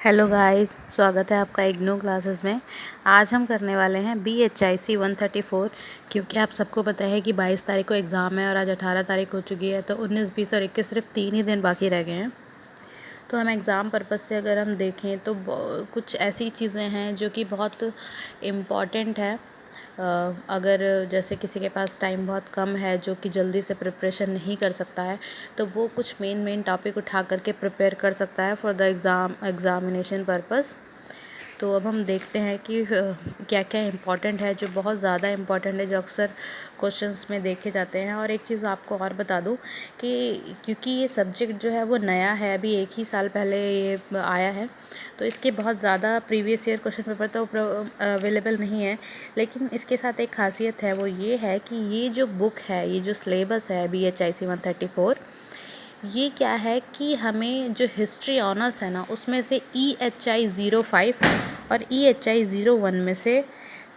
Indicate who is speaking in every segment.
Speaker 1: Hello guys, स्वागत है आपका इग्नू क्लासेस में। आज हम करने वाले हैं BHIC 134। क्योंकि आप सबको पता है कि 22 तारीख को एग्ज़ाम है और आज 18 तारीख हो चुकी है, तो 19, 20 और 21 सिर्फ 3 ही दिन बाकी रह गए हैं। तो हम एग्ज़ाम पर्पज़ से अगर हम देखें तो कुछ ऐसी चीज़ें हैं जो कि बहुत इम्पॉर्टेंट है। अगर जैसे किसी के पास टाइम बहुत कम है, जो कि जल्दी से प्रिपरेशन नहीं कर सकता है, तो वो कुछ मेन टॉपिक उठा करके प्रिपेयर कर सकता है फॉर द एग्ज़ामिनेशन पर्पज़। तो अब हम देखते हैं कि क्या क्या इम्पॉर्टेंट है, जो बहुत ज़्यादा इम्पॉर्टेंट है, जो अक्सर क्वेश्चंस में देखे जाते हैं। और एक चीज़ आपको और बता दूं कि क्योंकि ये सब्जेक्ट जो है वो नया है, अभी 1 ही साल पहले ये आया है, तो इसके बहुत ज़्यादा प्रीवियस ईयर क्वेश्चन पेपर तो अवेलेबल नहीं है। लेकिन इसके साथ एक खासियत है, वो ये है कि ये जो बुक है, ये जो सिलेबस है BHIC 134, ये क्या है कि हमें जो हिस्ट्री ऑनर्स है ना, उसमें से EHI 05 और EHI 01 में से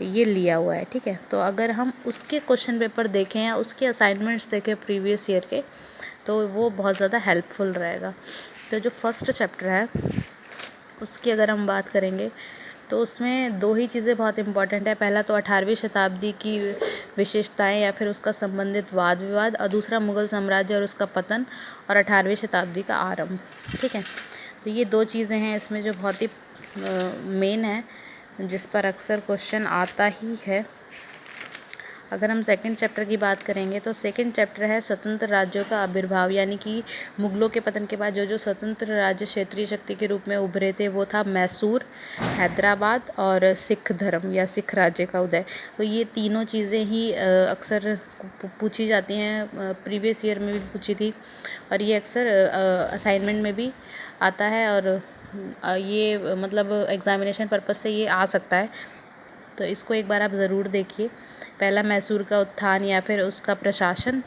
Speaker 1: ये लिया हुआ है। ठीक है, तो अगर हम उसके क्वेश्चन पेपर देखें या उसके असाइनमेंट्स देखें प्रीवियस ईयर के, तो वो बहुत ज़्यादा हेल्पफुल रहेगा। तो जो फर्स्ट चैप्टर है उसकी अगर हम बात करेंगे तो उसमें 2 ही चीज़ें बहुत इम्पॉर्टेंट है। पहला तो 18वीं शताब्दी की विशेषताएं या फिर उसका संबंधित वाद विवाद, और दूसरा मुग़ल साम्राज्य और उसका पतन और 18वीं शताब्दी का आरंभ। ठीक है, तो ये 2 चीज़ें हैं इसमें जो बहुत ही मेन है, जिस पर अक्सर क्वेश्चन आता ही है। अगर हम सेकंड चैप्टर की बात करेंगे तो सेकंड चैप्टर है स्वतंत्र राज्यों का आविर्भाव, यानी कि मुग़लों के पतन के बाद जो जो स्वतंत्र राज्य क्षेत्रीय शक्ति के रूप में उभरे थे, वो था मैसूर, हैदराबाद और सिख धर्म या सिख राज्य का उदय। तो ये तीनों चीज़ें ही अक्सर पूछी जाती हैं, प्रीवियस ईयर में भी पूछी थी, और ये अक्सर असाइनमेंट में भी आता है, और ये मतलब एग्ज़ामिनेशन पर्पज़ से ये आ सकता है। तो इसको एक बार आप ज़रूर देखिए। पहला मैसूर का उत्थान या फिर उसका प्रशासन,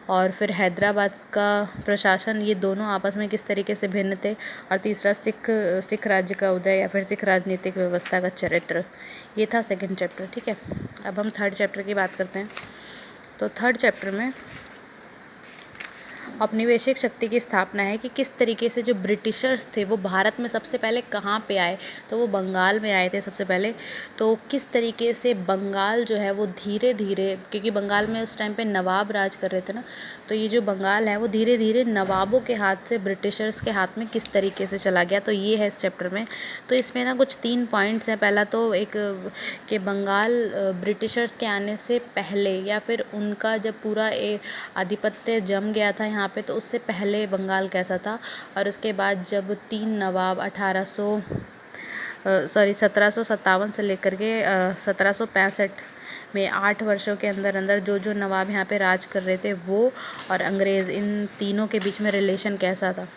Speaker 1: और फिर हैदराबाद का प्रशासन, ये दोनों आपस में किस तरीके से भिन्न थे, और तीसरा सिख राज्य का उदय या फिर सिख राजनीतिक व्यवस्था का चरित्र। ये था सेकंड चैप्टर। ठीक है, अब हम थर्ड चैप्टर की बात करते हैं। तो थर्ड चैप्टर में औपनिवेशिक शक्ति की स्थापना है कि किस तरीके से जो ब्रिटिशर्स थे वो भारत में सबसे पहले कहाँ पे आए, तो वो बंगाल में आए थे सबसे पहले। तो किस तरीके से बंगाल जो है वो धीरे धीरे, क्योंकि बंगाल में उस टाइम पे नवाब राज कर रहे थे ना, तो ये जो बंगाल है वो धीरे धीरे नवाबों के हाथ से ब्रिटिशर्स के हाथ में किस तरीके से चला गया, तो ये है इस चैप्टर में। तो इसमें ना कुछ 3 पॉइंट्स हैं। पहला तो एक कि बंगाल ब्रिटिशर्स के आने से पहले या फिर उनका जब पूरा आधिपत्य जम गया था यहाँ पे, तो उससे पहले बंगाल कैसा था, और उसके बाद जब 3 नवाब 1757 से लेकर के 1765 में 8 वर्षों के अंदर अंदर जो जो नवाब यहाँ पे राज कर रहे थे, वो और अंग्रेज़, इन तीनों के बीच में रिलेशन कैसा था,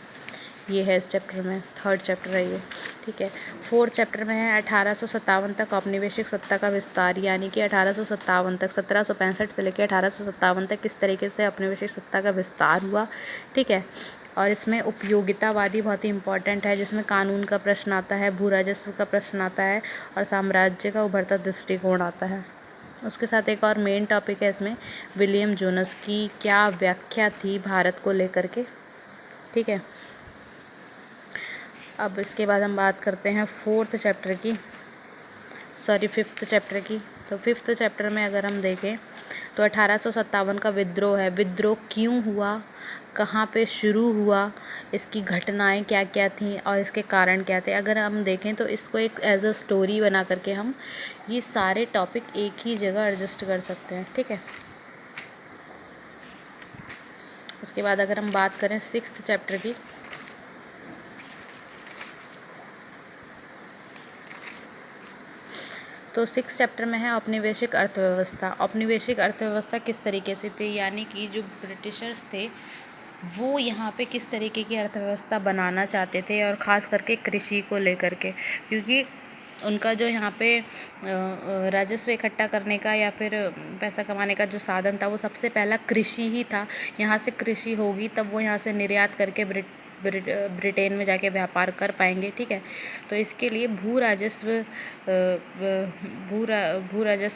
Speaker 1: ये है इस चैप्टर में। थर्ड चैप्टर है ये। ठीक है, फोर्थ चैप्टर में है 1857 तक औपनिवेशिक सत्ता का विस्तार, यानी कि 1857 तक, 1765 से लेकर 1857 तक किस तरीके से औपनिवेशिक सत्ता का विस्तार हुआ। ठीक है, और इसमें उपयोगितावादी बहुत ही इंपॉर्टेंट है, जिसमें कानून का प्रश्न आता है, भू राजस्व का प्रश्न आता है, और साम्राज्य का उभरता दृष्टिकोण आता है। उसके साथ एक और मेन टॉपिक है इसमें, विलियम जोनस की क्या व्याख्या थी भारत को लेकर के। ठीक है, अब इसके बाद हम बात करते हैं फिफ्थ चैप्टर की। तो फिफ्थ चैप्टर में अगर हम देखें तो 1857 का विद्रोह है। विद्रोह क्यों हुआ, कहाँ पे शुरू हुआ, इसकी घटनाएं क्या क्या थी और इसके कारण क्या थे। अगर हम देखें तो इसको एक एज अ स्टोरी बना करके हम ये सारे टॉपिक एक ही जगह एडजस्ट कर सकते हैं। ठीक है, उसके बाद अगर हम बात करें सिक्स्थ चैप्टर की, तो 6 चैप्टर में है औपनिवेशिक अर्थव्यवस्था। औपनिवेशिक अर्थव्यवस्था किस तरीके से थी, यानी कि जो ब्रिटिशर्स थे वो यहाँ पे किस तरीके की अर्थव्यवस्था बनाना चाहते थे, और ख़ास करके कृषि को लेकर के, क्योंकि उनका जो यहाँ पे राजस्व इकट्ठा करने का या फिर पैसा कमाने का जो साधन था, वो सबसे पहला कृषि ही था। यहाँ से कृषि होगी तब वो यहाँ से निर्यात करके ब्रिटेन में जाके व्यापार कर पाएंगे। ठीक है, तो इसके लिए भू राजस्व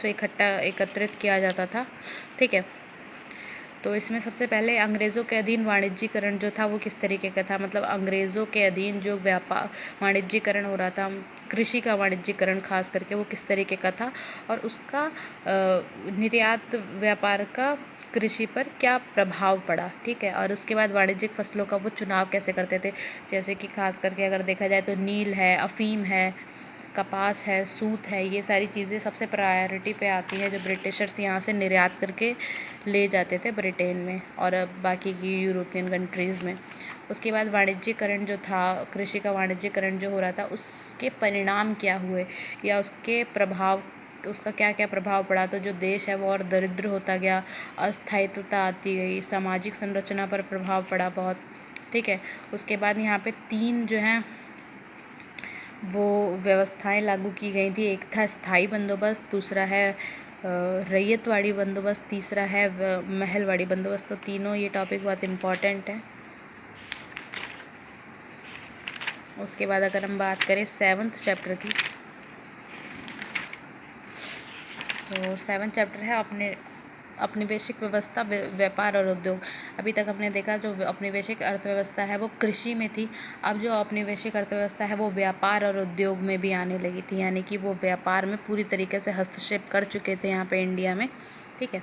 Speaker 1: इकट्ठा एकत्रित किया जाता था। ठीक है, तो इसमें सबसे पहले अंग्रेज़ों के अधीन वाणिज्यीकरण जो था वो किस तरीके का था, मतलब अंग्रेज़ों के अधीन जो व्यापार वाणिज्यीकरण हो रहा था, कृषि का वाणिज्यीकरण खास करके, वो किस तरीके का था और उसका निर्यात व्यापार का कृषि पर क्या प्रभाव पड़ा। ठीक है, और उसके बाद वाणिज्यिक फसलों का वो चुनाव कैसे करते थे, जैसे कि खास करके अगर देखा जाए तो नील है, अफ़ीम है, कपास है, सूत है, ये सारी चीज़ें सबसे प्रायोरिटी पे आती है जो ब्रिटिशर्स यहाँ से निर्यात करके ले जाते थे ब्रिटेन में और बाकी की यूरोपियन कंट्रीज़ में। उसके बाद वाणिज्यीकरण जो था, कृषि का वाणिज्यीकरण जो हो रहा था, उसके परिणाम क्या हुए या उसके प्रभाव, उसका क्या क्या प्रभाव पड़ा। तो जो देश है वो और दरिद्र होता गया, अस्थायित्वता आती गई, सामाजिक संरचना पर प्रभाव पड़ा बहुत। ठीक है, उसके बाद यहाँ पे 3 जो हैं वो व्यवस्थाएं लागू की गई थी। एक था स्थायी बंदोबस्त, दूसरा है रैयतवाड़ी बंदोबस्त, तीसरा है महलवाड़ी बंदोबस्त। तो तीनों ये टॉपिक बहुत इम्पॉर्टेंट है। उसके बाद अगर हम बात करें 7th चैप्टर की, तो 7th चैप्टर है अपने औपनिवेशिक व्यवस्था, व्यापार और उद्योग। अभी तक हमने देखा जो औपनिवेशिक अर्थव्यवस्था है वो कृषि में थी, अब जो औपनिवेशिक अर्थव्यवस्था है वो व्यापार और उद्योग में भी आने लगी थी, यानी कि वो व्यापार में पूरी तरीके से हस्तक्षेप कर चुके थे यहाँ पे इंडिया में। ठीक है,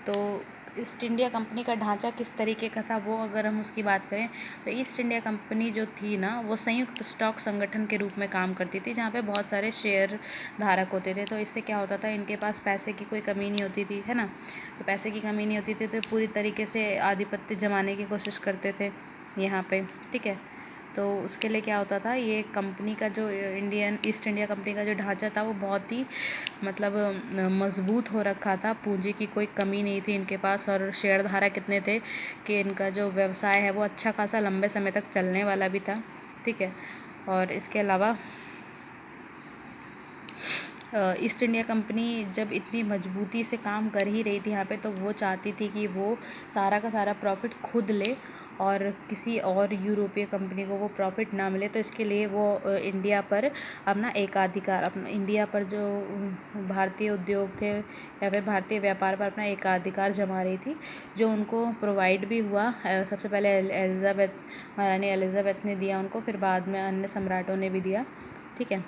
Speaker 1: तो ईस्ट इंडिया कंपनी का ढांचा किस तरीके का था वो अगर हम उसकी बात करें तो ईस्ट इंडिया कंपनी जो थी ना वो संयुक्त स्टॉक संगठन के रूप में काम करती थी, जहाँ पे बहुत सारे शेयर धारक होते थे। तो इससे क्या होता था, इनके पास पैसे की कोई कमी नहीं होती थी, है ना। तो पैसे की कमी नहीं होती थी तो पूरी तरीके से आधिपत्य जमाने की कोशिश करते थे यहाँ पे। ठीक है, तो उसके लिए क्या होता था, ये कंपनी का जो इंडियन ईस्ट इंडिया कंपनी का जो ढांचा था वो बहुत ही मतलब मजबूत हो रखा था, पूंजी की कोई कमी नहीं थी इनके पास, और शेयर धारक कितने थे कि इनका जो व्यवसाय है वो अच्छा खासा लंबे समय तक चलने वाला भी था। ठीक है, और इसके अलावा ईस्ट इंडिया कंपनी जब इतनी मजबूती से काम कर ही रही थी यहाँ पे, तो वो चाहती थी कि वो सारा का सारा प्रॉफिट खुद ले और किसी और यूरोपीय कंपनी को वो प्रॉफिट ना मिले। तो इसके लिए वो इंडिया पर अपना एकाधिकार, अपना इंडिया पर जो भारतीय उद्योग थे या फिर भारतीय व्यापार पर अपना एकाधिकार जमा रही थी, जो उनको प्रोवाइड भी हुआ। सबसे पहले महारानी एलिजाबेथ ने दिया उनको, फिर बाद में अन्य सम्राटों ने भी दिया। ठीक है,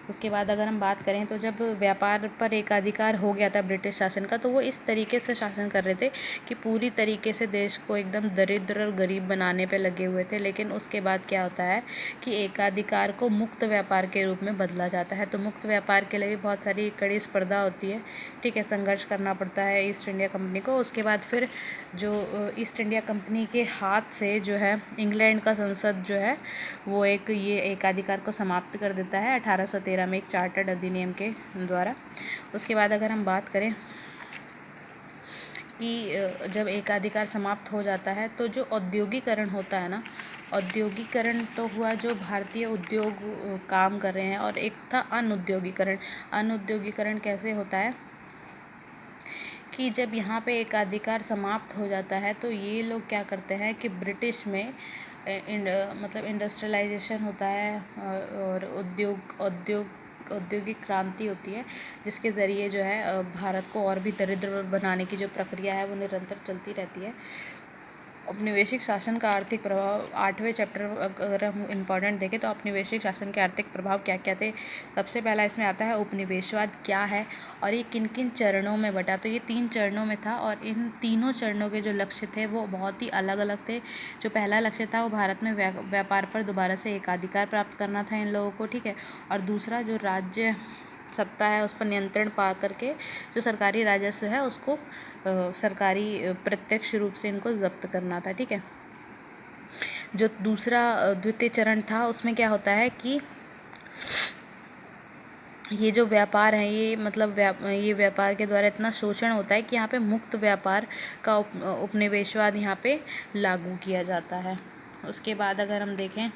Speaker 1: उसके बाद अगर हम बात करें तो जब व्यापार पर एकाधिकार हो गया था ब्रिटिश शासन का, तो वो इस तरीके से शासन कर रहे थे कि पूरी तरीके से देश को एकदम दरिद्र और गरीब बनाने पे लगे हुए थे। लेकिन उसके बाद क्या होता है कि एकाधिकार को मुक्त व्यापार के रूप में बदला जाता है। तो मुक्त व्यापार के लिए भी बहुत सारी कड़ी स्पर्धा होती है। ठीक है, संघर्ष करना पड़ता है ईस्ट इंडिया कंपनी को। उसके बाद फिर जो ईस्ट इंडिया कंपनी के हाथ से जो है इंग्लैंड का संसद जो है वो एक ये एकाधिकार को समाप्त कर देता है 1813 में एक चार्टर्ड अधिनियम के द्वारा। उसके बाद अगर हम बात करें कि जब एकाधिकार समाप्त हो जाता है तो जो औद्योगिकरण होता है ना, औद्योगिकरण तो हुआ जो भारतीय उद्योग काम कर रहे हैं, और एक था अनुद्योगीकरण। अनुद्योगीकरण कैसे होता है कि जब यहाँ पे एकाधिकार समाप्त हो जाता है तो ये लोग क्या करते हैं कि ब्रिटिश में मतलब इंडस्ट्रियलाइजेशन होता है और औद्योगिक क्रांति होती है, जिसके ज़रिए जो है भारत को और भी दरिद्र बनाने की जो प्रक्रिया है वो निरंतर चलती रहती है। औपनिवेशिक शासन का आर्थिक प्रभाव 8वें चैप्टर अगर हम इम्पॉर्टेंट देखें तो औपनिवेशिक शासन के आर्थिक प्रभाव क्या क्या थे। सबसे पहला इसमें आता है उपनिवेशवाद क्या है और ये किन किन चरणों में बटा। तो ये 3 चरणों में था और इन तीनों चरणों के जो लक्ष्य थे वो बहुत ही अलग अलग थे। जो पहला लक्ष्य था वो भारत में व्यापार पर दोबारा से एकाधिकार प्राप्त करना था इन लोगों को। ठीक है, और दूसरा जो राज्य सत्ता है उस पर नियंत्रण पा करके जो सरकारी राजस्व है उसको सरकारी प्रत्यक्ष रूप से इनको जब्त करना था। ठीक है, जो दूसरा द्वितीय चरण था उसमें क्या होता है कि ये जो व्यापार है ये मतलब ये व्यापार के द्वारा इतना शोषण होता है कि यहाँ पे मुक्त व्यापार का उपनिवेशवाद यहाँ पे लागू किया जाता है। उसके बाद अगर हम देखें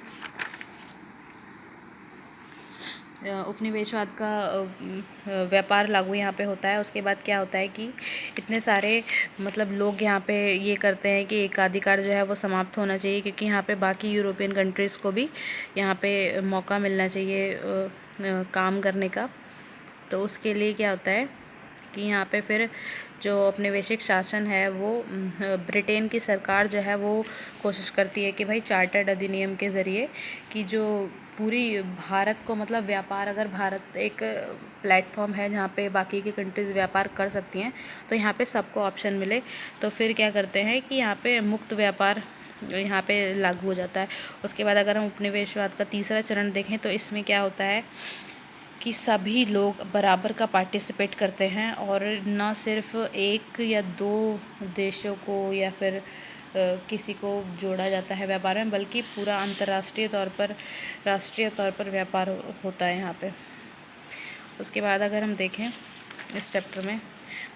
Speaker 1: उपनिवेशवाद का व्यापार लागू यहाँ पे होता है। उसके बाद क्या होता है कि इतने सारे मतलब लोग यहाँ पे ये करते हैं कि एकाधिकार जो है वो समाप्त होना चाहिए, क्योंकि यहाँ पे बाकी यूरोपियन कंट्रीज़ को भी यहाँ पे मौका मिलना चाहिए काम करने का। तो उसके लिए क्या होता है कि यहाँ पे फिर जो औपनिवेशिक शासन है वो ब्रिटेन की सरकार जो है वो कोशिश करती है कि भाई चार्टर्ड अधिनियम के ज़रिए कि जो पूरी भारत को मतलब व्यापार, अगर भारत एक प्लेटफॉर्म है जहाँ पे बाकी की कंट्रीज़ व्यापार कर सकती हैं तो यहाँ पे सबको ऑप्शन मिले। तो फिर क्या करते हैं कि यहाँ पे मुक्त व्यापार यहाँ पे लागू हो जाता है। उसके बाद अगर हम उपनिवेशवाद का तीसरा चरण देखें तो इसमें क्या होता है कि सभी लोग बराबर का पार्टिसिपेट करते हैं और न सिर्फ एक या दो देशों को या फिर किसी को जोड़ा जाता है व्यापार में, बल्कि पूरा अंतर्राष्ट्रीय तौर पर, राष्ट्रीय तौर पर व्यापार होता है यहाँ पे। उसके बाद अगर हम देखें इस चैप्टर में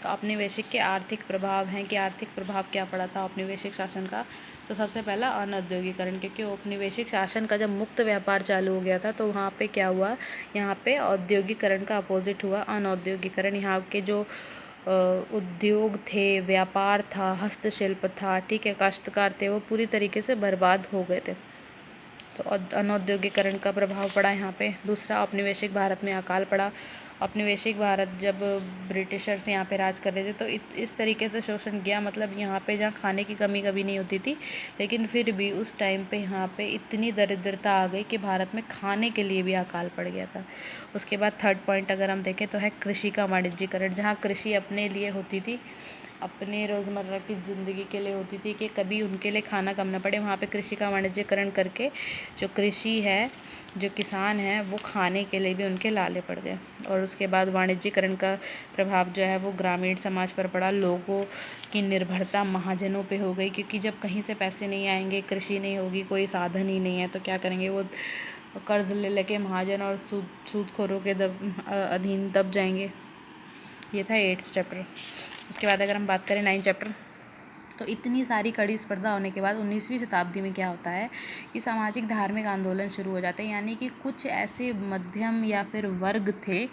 Speaker 1: तो औपनिवेशिक के आर्थिक प्रभाव हैं कि आर्थिक प्रभाव क्या पड़ा था औपनिवेशिक शासन का। तो सबसे पहला अनऔद्योगिकरण, क्योंकि औपनिवेशिक शासन का जब मुक्त व्यापार चालू हो गया था तो वहाँ पे क्या हुआ, यहाँ पे औद्योगिकरण का अपोजिट हुआ, अनऔद्योगिकरण। यहाँ के जो उद्योग थे, व्यापार था, हस्तशिल्प था, ठीक है, काश्तकार थे, वो पूरी तरीके से बर्बाद हो गए थे। तो अनौद्योगिकरण का प्रभाव पड़ा यहाँ पे। दूसरा, औपनिवेशिक भारत में अकाल पड़ा। औपनिवेशिक भारत जब ब्रिटिशर्स यहाँ पे राज कर रहे थे तो इस तरीके से शोषण किया, मतलब यहाँ पे जहाँ खाने की कमी कभी नहीं होती थी, लेकिन फिर भी उस टाइम पे यहाँ पे इतनी दरिद्रता आ गई कि भारत में खाने के लिए भी अकाल पड़ गया था। उसके बाद थर्ड पॉइंट अगर हम देखें तो है कृषि का वाणिज्यीकरण, जहाँ कृषि अपने लिए होती थी, अपने रोज़मर्रा की ज़िंदगी के लिए होती थी कि कभी उनके लिए खाना कम ना पड़े, वहाँ पे कृषि का वाणिज्यीकरण करके जो कृषि है, जो किसान हैं, वो खाने के लिए भी उनके लाले पड़ गए। और उसके बाद वाणिज्यीकरण का प्रभाव जो है वो ग्रामीण समाज पर पड़ा। लोगों की निर्भरता महाजनों पे हो गई, क्योंकि जब कहीं से पैसे नहीं आएंगे, कृषि नहीं होगी, कोई साधन ही नहीं है, तो क्या करेंगे, वो कर्ज ले लेके महाजन और सूदखोरों के अधीन दब जाएंगे। ये था 8th चैप्टर। उसके बाद अगर हम बात करें 9th चैप्टर, तो इतनी सारी कड़ी स्पर्धा होने के बाद 19वीं शताब्दी में क्या होता है कि सामाजिक धार्मिक आंदोलन शुरू हो जाते हैं, यानी कि कुछ ऐसे मध्यम या फिर वर्ग थे,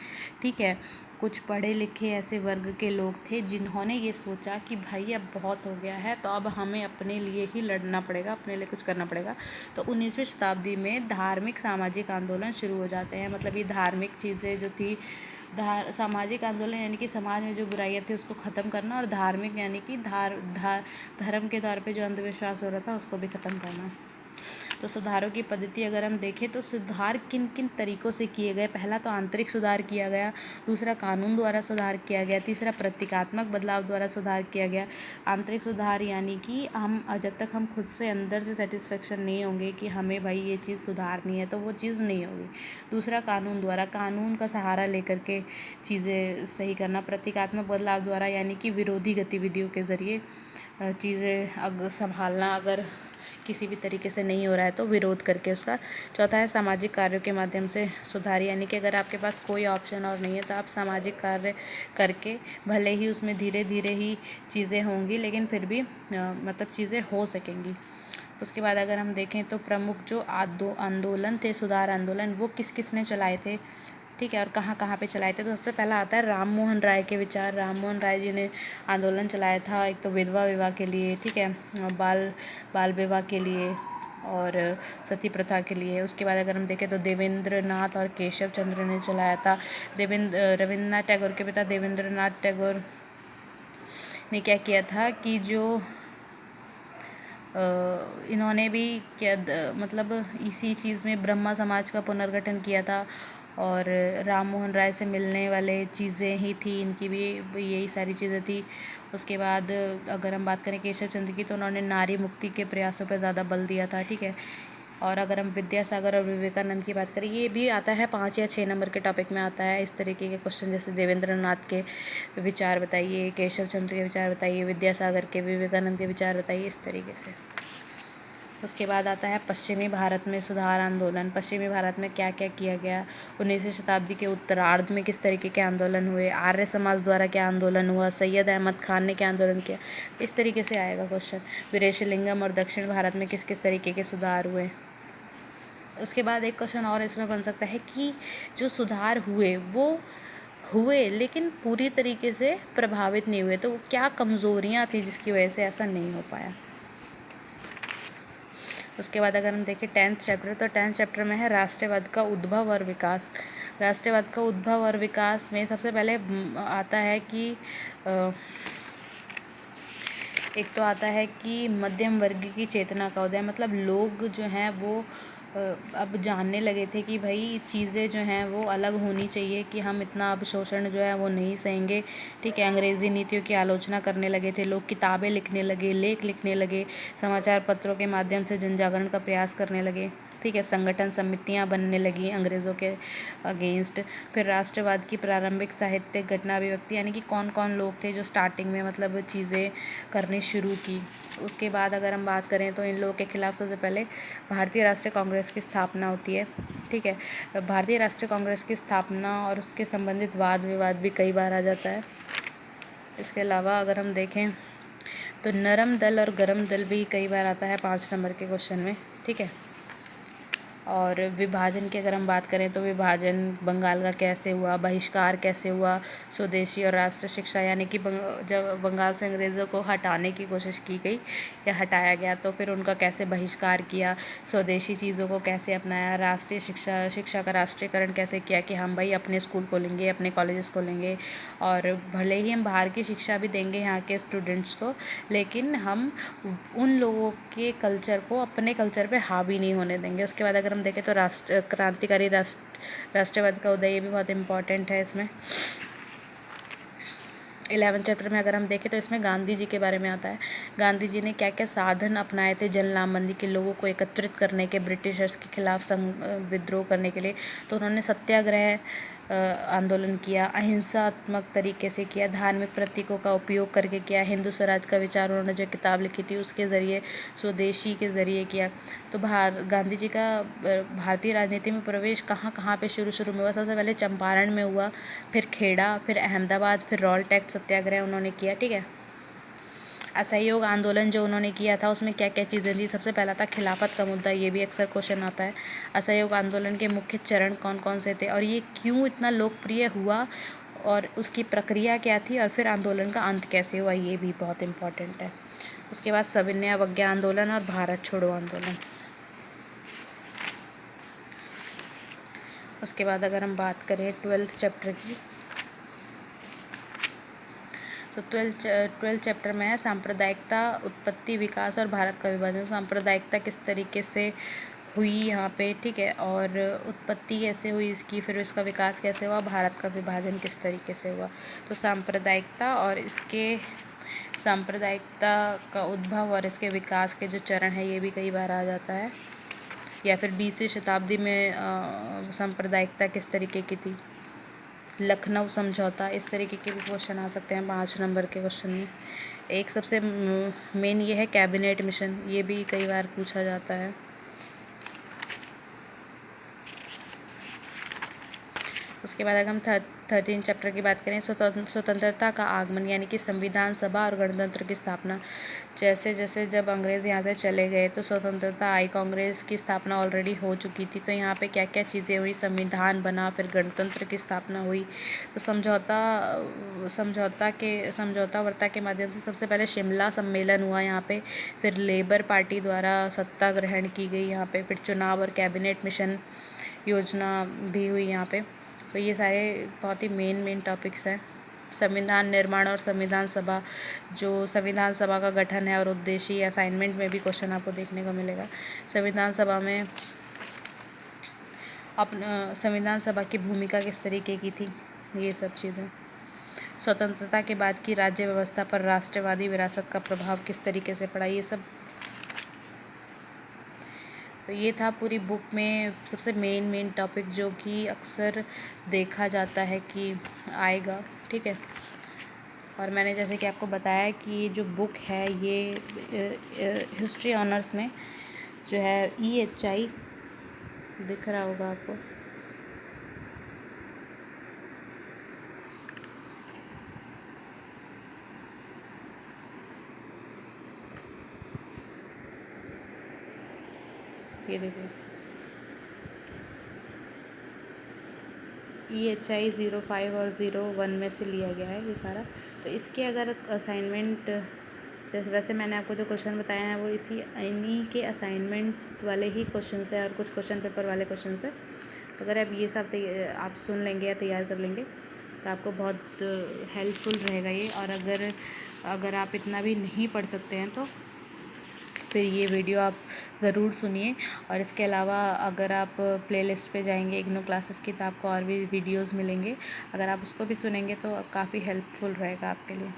Speaker 1: ठीक है, कुछ पढ़े लिखे ऐसे वर्ग के लोग थे जिन्होंने ये सोचा कि भाई अब बहुत हो गया है, तो अब हमें अपने लिए ही लड़ना पड़ेगा, अपने लिए कुछ करना पड़ेगा। तो 19वीं शताब्दी में धार्मिक सामाजिक आंदोलन शुरू हो जाते हैं। मतलब ये धार्मिक चीज़ें जो थी, सामाजिक आंदोलन यानी कि समाज में जो बुराइयां थी उसको ख़त्म करना, और धार्मिक यानी कि धर्म के तौर पे जो अंधविश्वास हो रहा था उसको भी ख़त्म करना। तो सुधारों की पद्धति अगर हम देखें तो सुधार किन किन तरीक़ों से किए गए। पहला तो आंतरिक सुधार किया गया, दूसरा कानून द्वारा सुधार किया गया, तीसरा प्रतीकात्मक बदलाव द्वारा सुधार किया गया। आंतरिक सुधार यानी कि हम जब तक हम खुद से अंदर से सेटिस्फेक्शन नहीं होंगे कि हमें भाई ये चीज़ सुधारनी है तो वो चीज़ नहीं होगी। दूसरा कानून द्वारा, कानून का सहारा लेकर के चीज़ें सही करना। प्रतीकात्मक बदलाव द्वारा यानी कि विरोधी गतिविधियों के ज़रिए चीज़ें संभालना, अगर किसी भी तरीके से नहीं हो रहा है तो विरोध करके उसका। चौथा है सामाजिक कार्यों के माध्यम से सुधार, यानी कि अगर आपके पास कोई ऑप्शन और नहीं है तो आप सामाजिक कार्य करके, भले ही उसमें धीरे धीरे ही चीज़ें होंगी लेकिन फिर भी मतलब चीज़ें हो सकेंगी। उसके बाद अगर हम देखें तो प्रमुख जो आंदोलन थे, सुधार आंदोलन, वो किस किस ने चलाए थे, ठीक है, और कहाँ कहाँ पे चलाए थे। तो सबसे पहला आता है राम मोहन राय के विचार। राम मोहन राय जी ने आंदोलन चलाया था, एक तो विधवा विवाह के लिए, ठीक है, बाल विवाह के लिए और सती प्रथा के लिए। उसके बाद अगर हम देखें तो देवेंद्र नाथ और केशव चंद्र ने चलाया था। रविन्द्रनाथ टैगोर के पिता देवेंद्र नाथ टैगोर ने क्या किया था कि जो इन्होंने भी क्या मतलब इसी चीज़ में ब्रह्मा समाज का पुनर्गठन किया था, और राम मोहन राय से मिलने वाले चीज़ें ही थी इनकी भी, यही सारी चीज़ें थी। उसके बाद अगर हम बात करें केशव चंद्र की, तो उन्होंने नारी मुक्ति के प्रयासों पर ज़्यादा बल दिया था, ठीक है। और अगर हम विद्यासागर और विवेकानंद की बात करें, ये भी आता है 5 या 6 नंबर के टॉपिक में आता है इस तरीके के क्वेश्चन, जैसे देवेंद्र नाथ के विचार बताइए, केशव चंद्र के विचार बताइए, विद्यासागर के, विवेकानंद के विचार बताइए, इस तरीके से। उसके बाद आता है पश्चिमी भारत में सुधार आंदोलन। पश्चिमी भारत में क्या क्या किया गया, 19वीं शताब्दी के उत्तरार्ध में किस तरीके के आंदोलन हुए, आर्य समाज द्वारा क्या आंदोलन हुआ, सैयद अहमद खान ने क्या आंदोलन किया, इस तरीके से आएगा क्वेश्चन। विरेशलिंगम और दक्षिण भारत में किस किस तरीके के सुधार हुए। उसके बाद एक क्वेश्चन और इसमें बन सकता है कि जो सुधार हुए वो हुए लेकिन पूरी तरीके से प्रभावित नहीं हुए, तो क्या कमज़ोरियाँ थी जिसकी वजह से ऐसा नहीं हो पाया। उसके बाद अगर हम देखें 10th चैप्टर, तो 10th चैप्टर में है राष्ट्रवाद का उद्भव और विकास। राष्ट्रवाद का उद्भव और विकास में सबसे पहले आता है कि एक तो आता है कि मध्यम वर्ग की चेतना का उदय, मतलब लोग जो हैं वो अब जानने लगे थे कि भाई चीज़ें जो हैं वो अलग होनी चाहिए, कि हम इतना अब शोषण जो है वो नहीं सहेंगे। ठीक है, अंग्रेज़ी नीतियों की आलोचना करने लगे थे लोग, किताबें लिखने लगे, लेख लिखने लगे, समाचार पत्रों के माध्यम से जन जागरण का प्रयास करने लगे। ठीक है, संगठन समितियां बनने लगी अंग्रेज़ों के अगेंस्ट। फिर राष्ट्रवाद की प्रारंभिक साहित्यिक घटना अभिव्यक्ति, यानी कि कौन कौन लोग थे जो स्टार्टिंग में मतलब चीज़ें करनी शुरू की। उसके बाद अगर हम बात करें तो इन लोगों के खिलाफ सबसे पहले भारतीय राष्ट्रीय कांग्रेस की स्थापना होती है। ठीक है, भारतीय राष्ट्रीय कांग्रेस की स्थापना और उसके संबंधित वाद विवाद भी कई बार आ जाता है। इसके अलावा अगर हम देखें तो नरम दल और गरम दल भी कई बार आता है 5 नंबर के क्वेश्चन में। ठीक है, और विभाजन की अगर हम बात करें तो विभाजन बंगाल का कैसे हुआ, बहिष्कार कैसे हुआ, स्वदेशी और राष्ट्र शिक्षा, यानी कि जब बंगाल से अंग्रेज़ों को हटाने की कोशिश की गई या हटाया गया तो फिर उनका कैसे बहिष्कार किया, स्वदेशी चीज़ों को कैसे अपनाया, राष्ट्रीय शिक्षा का राष्ट्रीयकरण कैसे किया कि हम भाई अपने स्कूल खोलेंगे, अपने कॉलेजेस खोलेंगे, और भले ही हम बाहर की शिक्षा भी देंगे यहाँ के स्टूडेंट्स को, लेकिन हम उन लोगों के कल्चर को अपने कल्चर पे हावी नहीं होने देंगे। उसके बाद अगर हम देखें तो राष्ट्रवाद का उदय, ये भी बहुत इम्पॉर्टेंट है। इसमें 11 चैप्टर में अगर हम देखें तो इसमें गांधी जी के बारे में आता है। गांधी जी ने क्या क्या साधन अपनाए थे जन लामबंदी के लोगों को एकत्रित करने के, ब्रिटिशर्स के खिलाफ विद्रोह करने के लिए। तो उन्होंने सत्याग्रह आंदोलन किया, अहिंसात्मक तरीके से किया, धार्मिक प्रतीकों का उपयोग करके किया, हिंदू स्वराज का विचार उन्होंने जो किताब लिखी थी उसके ज़रिए, स्वदेशी के ज़रिए किया। तो गांधी जी का भारतीय राजनीति में प्रवेश कहाँ कहाँ पे शुरू में हुआ? सबसे पहले चंपारण में हुआ, फिर खेड़ा, फिर अहमदाबाद, फिर रॉल टैक्स सत्याग्रह उन्होंने किया। ठीक है, असहयोग आंदोलन जो उन्होंने किया था उसमें क्या क्या चीज़ें थी? सबसे पहला था खिलाफत का मुद्दा, ये भी अक्सर क्वेश्चन आता है। असहयोग आंदोलन के मुख्य चरण कौन कौन से थे और ये क्यों इतना लोकप्रिय हुआ और उसकी प्रक्रिया क्या थी, और फिर आंदोलन का अंत कैसे हुआ, ये भी बहुत इम्पॉर्टेंट है। उसके बाद सविनय अवज्ञा आंदोलन और भारत छोड़ो आंदोलन। उसके बाद अगर हम बात करें 12th चैप्टर की, तो 12th चैप्टर में है सांप्रदायिकता, उत्पत्ति, विकास और भारत का विभाजन। सांप्रदायिकता किस तरीके से हुई यहाँ पे, ठीक है, और उत्पत्ति कैसे हुई इसकी, फिर इसका विकास कैसे हुआ, भारत का विभाजन किस तरीके से हुआ। तो सांप्रदायिकता और इसके सांप्रदायिकता का उद्भव और इसके विकास के जो चरण है ये भी कई बार आ जाता है। या फिर 20वीं शताब्दी में सांप्रदायिकता किस तरीके की थी, लखनऊ समझौता, इस तरीके के भी क्वेश्चन आ सकते हैं 5 नंबर के क्वेश्चन में। एक सबसे मेन ये है कैबिनेट मिशन, ये भी कई बार पूछा जाता है। उसके बाद अगर हम 13 चैप्टर की बात करें, स्वतंत्रता का आगमन, यानी कि संविधान सभा और गणतंत्र की स्थापना। जैसे जैसे जब अंग्रेज़ यहाँ से चले गए तो स्वतंत्रता आई, कांग्रेस की स्थापना ऑलरेडी हो चुकी थी, तो यहाँ पे क्या क्या चीज़ें हुई, संविधान बना, फिर गणतंत्र की स्थापना हुई। तो समझौता वार्ता के माध्यम से सबसे पहले शिमला सम्मेलन हुआ यहाँ पे, फिर लेबर पार्टी द्वारा सत्ता ग्रहण की गई यहाँ पे, फिर चुनाव और कैबिनेट मिशन योजना भी हुई यहाँ पे। तो ये सारे बहुत ही मेन टॉपिक्स हैं। संविधान निर्माण और संविधान सभा, जो संविधान सभा का गठन है और उद्देश्य, असाइनमेंट में भी क्वेश्चन आपको देखने को मिलेगा। संविधान सभा की भूमिका किस तरीके की थी, ये सब चीज़ें। स्वतंत्रता के बाद की राज्य व्यवस्था पर राष्ट्रवादी विरासत का प्रभाव किस तरीके से पड़ा, ये सब। तो ये था पूरी बुक में सबसे मेन टॉपिक जो कि अक्सर देखा जाता है कि आएगा। ठीक है, और मैंने जैसे कि आपको बताया कि ये जो बुक है ये हिस्ट्री ऑनर्स में जो है EHI दिख रहा होगा आपको, ये देखिए EHI 05 और 01 में से लिया गया है ये सारा। तो इसके अगर असाइनमेंट, जैसे वैसे मैंने आपको जो क्वेश्चन बताया है वो इन्हीं के असाइनमेंट वाले ही क्वेश्चन है और कुछ क्वेश्चन पेपर वाले क्वेश्चन है। तो अगर आप ये सब आप सुन लेंगे या तैयार कर लेंगे तो आपको बहुत हेल्पफुल रहेगा ये। और अगर अगर आप इतना भी नहीं पढ़ सकते हैं तो फिर ये वीडियो आप ज़रूर सुनिए। और इसके अलावा अगर आप प्लेलिस्ट पे जाएंगे इग्नू क्लासेस की, तो आपको और भी वीडियोस मिलेंगे। अगर आप उसको भी सुनेंगे तो काफ़ी हेल्पफुल रहेगा आपके लिए।